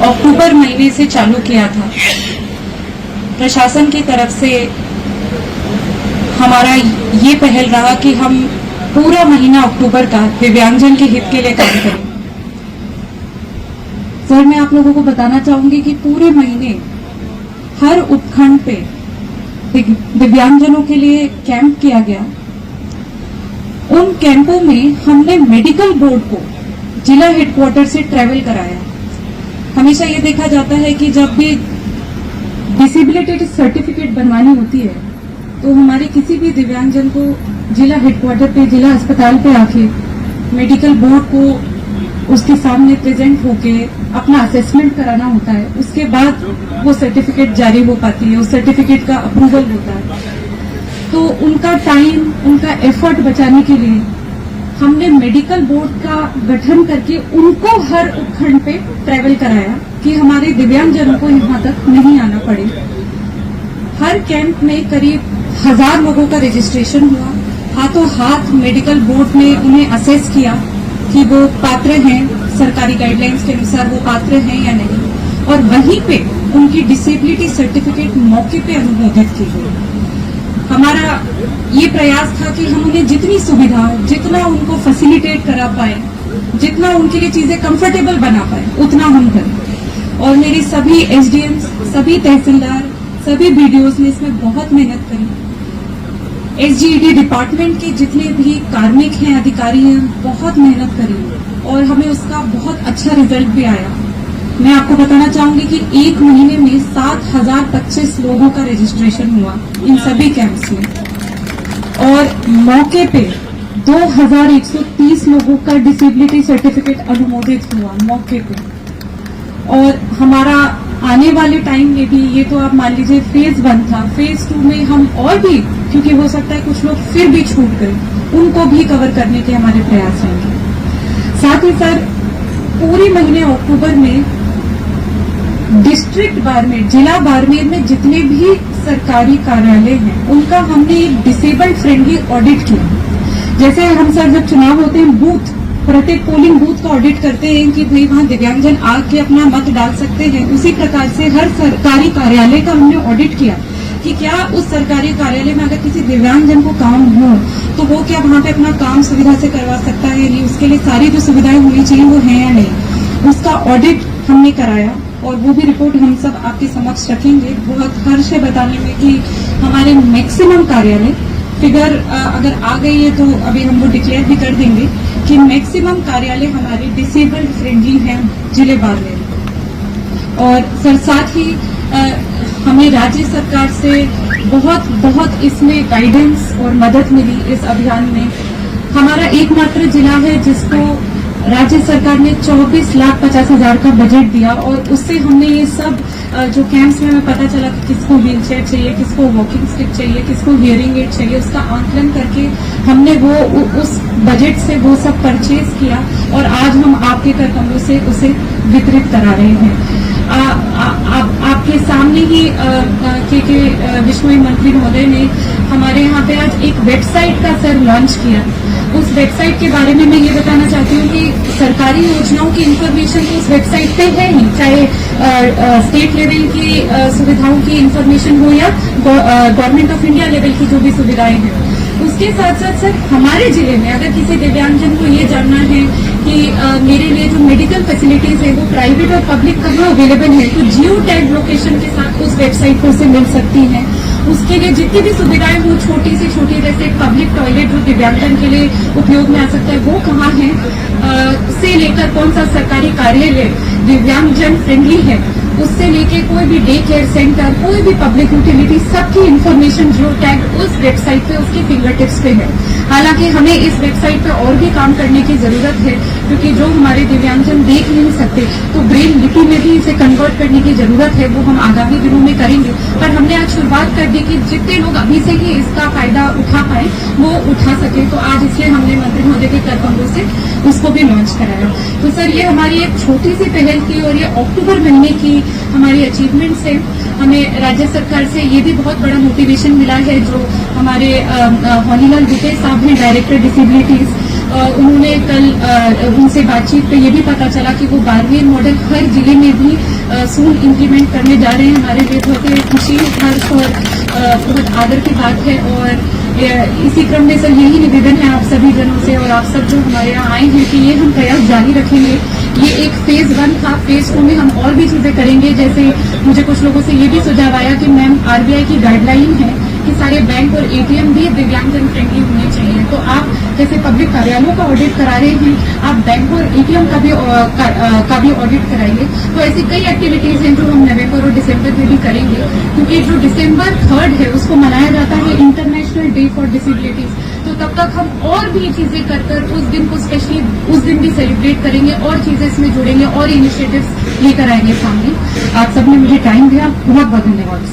अक्टूबर महीने से चालू किया था। प्रशासन की तरफ से हमारा ये पहल रहा कि हम पूरा महीना अक्टूबर का दिव्यांगजन के हित के लिए काम करें। सर, मैं आप लोगों को बताना चाहूंगी कि पूरे महीने हर उपखंड पे दिव्यांगजनों के लिए कैंप किया गया। उन कैंपों में हमने मेडिकल बोर्ड को जिला हेडक्वार्टर से ट्रैवल कराया। हमेशा ये देखा जाता है कि जब भी डिसेबिलिटी सर्टिफिकेट बनवानी होती है तो हमारे किसी भी दिव्यांगजन को जिला हेडक्वार्टर पे, जिला अस्पताल पे आके मेडिकल बोर्ड को उसके सामने प्रेजेंट होके अपना असेसमेंट कराना होता है। उसके बाद वो सर्टिफिकेट जारी हो पाती है, उस सर्टिफिकेट का अप्रूवल होता है। तो उनका टाइम, उनका एफर्ट बचाने के लिए हमने मेडिकल बोर्ड का गठन करके उनको हर उपखंड पे ट्रैवल कराया कि हमारे दिव्यांगजनों को यहाँ तक नहीं आना पड़े। हर कैंप में करीब 1000 लोगों का रजिस्ट्रेशन हुआ। हाथों हाथ मेडिकल बोर्ड ने उन्हें असेस किया कि वो पात्र हैं, सरकारी गाइडलाइंस के अनुसार वो पात्र हैं या नहीं, और वहीं पे उनकी डिसेबिलिटी सर्टिफिकेट मौके पे अनुमोदित की गई। हमारा ये प्रयास था कि हम उन्हें जितनी सुविधा, जितना उनको फैसिलिटेट करा पाए, जितना उनके लिए चीजें कंफर्टेबल बना पाए, उतना हम करें। और मेरे सभी एसडीएम्स, सभी तहसीलदार, सभी बीडीओज ने इसमें बहुत मेहनत करी। एसजीईडी डिपार्टमेंट के जितने भी कार्मिक हैं, अधिकारी हैं, बहुत मेहनत करी और हमें उसका बहुत अच्छा रिजल्ट भी आया। मैं आपको बताना चाहूंगी कि एक महीने में 7025 लोगों का रजिस्ट्रेशन हुआ इन सभी कैंप्स में, और मौके पे 2130 लोगों का डिसेबिलिटी सर्टिफिकेट अनुमोदित हुआ मौके पे। और हमारा आने वाले टाइम में भी, ये तो आप मान लीजिए फेज 1 था, फेज 2 में हम और भी, क्योंकि हो सकता है कुछ लोग फिर भी छूट गए, उनको भी कवर करने के हमारे प्रयास होंगे। साथ ही सर, पूरे महीने अक्टूबर में डिस्ट्रिक्ट बाड़मेर, जिला बाड़मेर में जितने भी सरकारी कार्यालय हैं, उनका हमने एक डिसेबल्ड फ्रेंडली ऑडिट किया। जैसे हम सर जब चुनाव होते हैं, बूथ, प्रत्येक पोलिंग बूथ का ऑडिट करते हैं कि भाई वहां दिव्यांगजन आके अपना मत डाल सकते हैं, उसी प्रकार से हर सरकारी कार्यालय का हमने ऑडिट किया कि क्या उस सरकारी कार्यालय में अगर किसी दिव्यांगजन को काम हो तो वो क्या वहां पे अपना काम सुविधा से करवा सकता है, नहीं, उसके लिए सारी जो सुविधाएं होनी चाहिए वो है या नहीं, उसका ऑडिट हमने कराया। और वो भी रिपोर्ट हम सब आपके समक्ष रखेंगे। बहुत हर्ष है बताने में कि हमारे मैक्सिमम कार्यालय, फिगर अगर आ गई है तो अभी हम वो डिक्लेयर भी कर देंगे कि मैक्सिमम कार्यालय हमारे डिसेबल्ड फ्रेंडली हैं जिले बाड़मेर। और सर साथ ही हमें राज्य सरकार से बहुत इसमें गाइडेंस और मदद मिली इस अभियान में। हमारा एकमात्र जिला है जिसको राज्य सरकार ने 24,50,000 का बजट दिया, और उससे हमने ये सब जो कैंप्स में हमें पता चला कि किसको व्हीलचेयर चाहिए, किसको वॉकिंग स्टिक चाहिए, किसको हियरिंग एड चाहिए, उसका आंकलन करके हमने वो उस बजट से वो सब परचेज किया, और आज हम आपके कर कमरों से उसे वितरित करा रहे हैं। आपके सामने ही के विश्वमय मंत्री महोदय ने हमारे यहाँ पे आज एक वेबसाइट का सर लॉन्च किया। उस वेबसाइट के बारे में मैं ये बताना चाहती हूँ कि सरकारी योजनाओं की इन्फॉर्मेशन तो उस वेबसाइट पे है ही, चाहे स्टेट लेवल की सुविधाओं की इन्फॉर्मेशन हो या गवर्नमेंट ऑफ इंडिया लेवल की जो भी सुविधाएं हैं। उसके साथ साथ सर, हमारे जिले में अगर किसी दिव्यांगजन को ये जानना है कि मेरे लिए जो मेडिकल फैसिलिटीज है वो प्राइवेट और पब्लिक कहाँ अवेलेबल है, तो जियो टैग लोकेशन के साथ उस वेबसाइट पर से मिल सकती हैं। उसके लिए जितनी भी सुविधाएं हो, छोटी से छोटी, जैसे पब्लिक टॉयलेट जो दिव्यांगजन के लिए उपयोग में आ सकता है, वो कहाँ है, से लेकर कौन सा सरकारी कार्यालय दिव्यांगजन फ्रेंडली है, उससे लेके कोई भी डे केयर सेंटर, कोई भी पब्लिक यूटिलिटी, सबकी इन्फॉर्मेशन जियो टैग उस वेबसाइट पे, उसके फिंगर टिप्स पे है। हालांकि हमें इस वेबसाइट पे और भी काम करने की जरूरत है, क्योंकि जो हमारे दिव्यांगजन देख नहीं सकते तो ब्रेल लिपि में भी इसे कन्वर्ट करने की जरूरत है, वो हम आगामी दिनों में करेंगे। पर हमने आज शुरुआत कर दी कि जितने लोग अभी से ही इसका फायदा उठा पाए वो उठा सके, तो आज इसलिए हमने मंत्री महोदय के कर कमरों से उसको भी लॉन्च कराया। तो सर, ये हमारी एक छोटी सी पहल थी, और ये अक्टूबर महीने की हमारी अचीवमेंट्स है। हमें राज्य सरकार से ये भी बहुत बड़ा मोटिवेशन मिला है, जो हमारे हॉनीलाल बुटे साहब हैं, डायरेक्टर डिसेबिलिटीज, उन्होंने कल उनसे बातचीत पे ये भी पता चला कि वो बारहवीं मॉडल हर जिले में भी सून इम्प्लीमेंट करने जा रहे हैं। हमारे लिए बहुत ही खुशी, हर्ष और बहुत आदर की बात है। और इसी क्रम में सर यही निवेदन है आप सभी जनों से और आप सब जो हमारे यहाँ आए हैं कि ये हम प्रयास जारी रखेंगे। ये एक फेज 1 था, फेज 2 में हम और भी चीजें करेंगे। जैसे मुझे कुछ लोगों से ये भी सुझाव आया कि मैम आरबीआई की गाइडलाइन है कि सारे बैंक और एटीएम भी दिव्यांगजन फ्रेंडली होने चाहिए। तो आप जैसे पब्लिक कार्यालयों का ऑडिट करा रहे हैं, आप बैंक और एटीएम का भी ऑडिट कराइए। तो ऐसी कई एक्टिविटीज हैं जो हम नवंबर और दिसंबर में भी करेंगे, क्योंकि जो दिसंबर 3 है उसको मनाया जाता है इंटरनेशनल डे फॉर डिसेबिलिटीज। तो तब तक हम और भी चीजें कर उस दिन को स्पेशली उस दिन भी सेलिब्रेट करेंगे और चीजें इसमें जोड़ेंगे और इनिशिएटिव्स लेकर आएंगे सामने। आप सबने मुझे टाइम दिया, बहुत बहुत धन्यवाद।